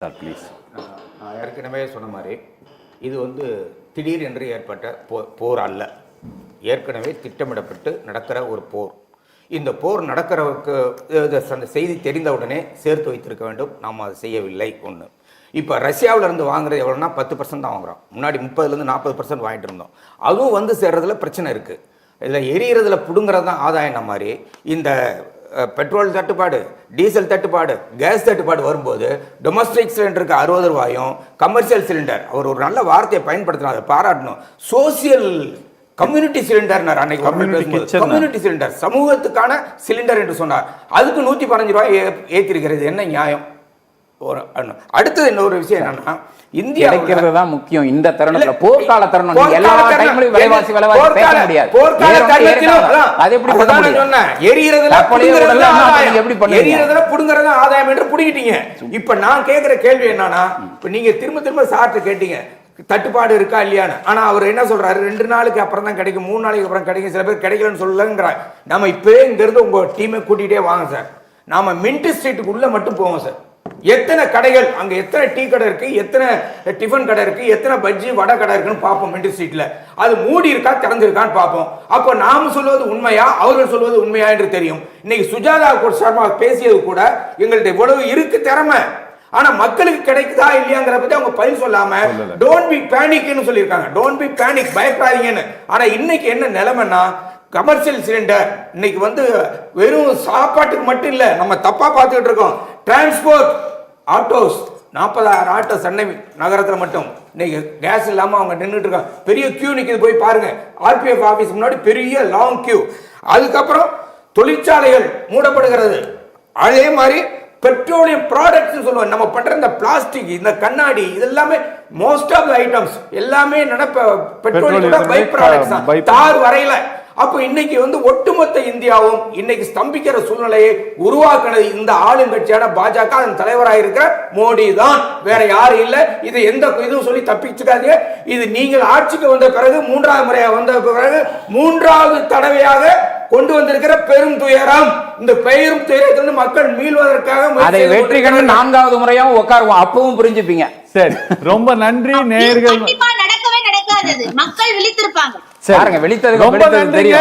Sir please. நான் ஏற்கனவே சொன்ன மாதிரி இது திடீர் என்று ஏற்பட்ட போர் அல்ல. ஏற்கனவே திட்டமிடப்பட்டு நடக்கிற ஒரு போர். இந்த போர் நடக்கிறவருக்கு அந்த செய்தி தெரிந்தவுடனே சேர்த்து வைத்திருக்க வேண்டும். நாம் அதை செய்யவில்லை. ஒன்று, இப்போ ரஷ்யாவிலேருந்து வாங்குறது எவ்வளோனா 10% தான் வாங்குகிறோம். முன்னாடி 30% 40% வாங்கிட்டு இருந்தோம். அதுவும் சேர்றதுல பிரச்சனை இருக்குது. இதில் எரியிறதுல பிடுங்கிறது தான் ஆதாயம். மாதிரி இந்த பெட்ரோல் தட்டுப்பாடு, டீசல் தட்டுப்பாடு, கேஸ் தட்டுப்பாடு வரும்போது டொமஸ்டிக் சிலிண்டருக்கு 60 ரூபாயும், கமர்ஷியல் சிலிண்டர் அவர் ஒரு நல்ல வார்த்தையை பயன்படுத்தினா அதை பாராட்டணும். சோசியல் கம்யூனிட்டி சிலிண்டர் அன்னைக்கு கம்யூனிட்டி சிலிண்டர், சமூகத்துக்கான சிலிண்டர் என்று சொன்னார். அதுக்கு 115 ரூபாய் ஏற்றிருக்கிறது. என்ன நியாயம்? அடுத்தது இன்னொரு விஷயம் என்னன்னா, இந்தியா கிடைக்கிறது தான் முக்கியம். இந்த தருணத்துல போர்க்கால தருணம், எல்லா டைம்லயும் விலைவாசி பேச முடியாது. போர்க்கால தருணத்துல அது எப்படி சொன்ன எரியறதுல புடுங்கறத ஆதாயம் என்று புடிங்கிட்டீங்க. இப்ப நான் கேக்குற கேள்வி என்னன்னா, இப்ப நீங்க திரும்ப திரும்ப சார்ட்டு கேட்டீங்க தட்டுப்பாடு இருக்கா இல்லையான்னு. ஆனா அவர் என்ன சொல்றாரு, 2 நாளுக்கு அப்புறம் தான் கிடைக்கும், 3 நாளைக்கு அப்புறம் கிடைக்கும், சில பேர் கிடைக்கலன்னு சொல்லலங்கிறாங்க. நம்ம இப்பவே இங்க இருந்து உங்க டீமை கூட்டிகிட்டே வாங்க சார். நாம மின்ட் ஸ்ட்ரீட்டுக்கு உள்ள மட்டும் போவோம் சார். எத்தனை கடைகள் அங்க, எத்தனை டீ கடை இருக்கு, எத்தனை டிஃபன் கடை இருக்கு, எத்தனை பஜ்ஜி வடை கடை இருக்குன்னு பார்ப்போம். மின்ட் ஸ்ட்ரீட்ல அது மூடி இருக்கா திறந்திருக்கான்னு பார்ப்போம். அப்போ நாம சொல்வது உண்மையா அவர்கள் சொல்வது உண்மையா என்று தெரியும். இன்னைக்கு சுஜாதா சர்மா பேசியது கூட எங்கள்கிட்ட இவ்வளவு இருக்கு திறமை, ஆனா மக்களுக்கு கிடைக்குதா இல்லையாங்கிற பத்தி அவங்க பதில் சொல்லாம டோன்ட் பி பேனிக்னு சொல்லியிருக்காங்க. டோன்ட் பி பேனிக், பயப்படாதீங்கன்னு. ஆனா இன்னைக்கு என்ன நிலைமைன்னா, கமர்ஷியல் சிலிண்டர் இன்னைக்கு வெறும் சாப்பாட்டுக்கு மட்டும் இல்ல, நம்ம தப்பா பார்த்துக்கிட்டு இருக்கோம். டிரான்ஸ்போர்ட் ஆட்டோஸ் 40,000 ஆட்டோ சென்னை நகரத்தில் மட்டும் இன்னைக்கு கேஸ் இல்லாம அவங்க நின்றுட்டு இருக்காங்க. பெரிய கியூ நிக்குது, போய் பாருங்க. ஆர்பிஎஃப் ஆபீஸ் முன்னாடி பெரிய லாங் கியூ. அதுக்கப்புறம் தொழிற்சாலைகள் மூடப்படுகிறது. அதே மாதிரி பெட்ரோலியம் ப்ராடக்ட்ஸ் சொல்லுவாங்க. நம்ம பண்ற இந்த பிளாஸ்டிக், இந்த கண்ணாடி, இதெல்லாமே மோஸ்ட் ஆஃப் தி ஐட்டம்ஸ் எல்லாமே பெட்ரோலியம் பை ப்ராடக்ட்ஸ் தான், தார் வரையில. அப்ப இன்னைக்கு ஒட்டுமொத்த இந்தியாவும் இன்னைக்கு ஸ்தம்பிக்கிற சூழ்நிலையை உருவாக்குனது இந்த ஆளுங்கட்சியான பாஜக, அதன் தலைவராக இருக்கிற மோடி தான், வேற யாரும் இல்ல. இது எந்த இதுவும் சொல்லி தப்பிச்சுக்காதீங்க. இது நீங்கள் ஆட்சிக்கு வந்த பிறகு, 3வது முறையாக வந்த பிறகு 3வது தடவையாக கொண்டு வந்திருக்கிற பெரும் துயரம். இந்த பெரும் துயரத்திலிருந்து மக்கள் மீள்வதற்காக அதை வெற்றி கண்டு 4வது முறையாவும் உட்காருவோம். அப்பவும் புரிஞ்சுப்பீங்க. சரி, ரொம்ப நன்றி நேயர்கள். நடக்கவே நடக்காது, மக்கள் விழித்திருப்பாங்க. பாருங்க, விழித்தது ரொம்ப நன்றிங்க.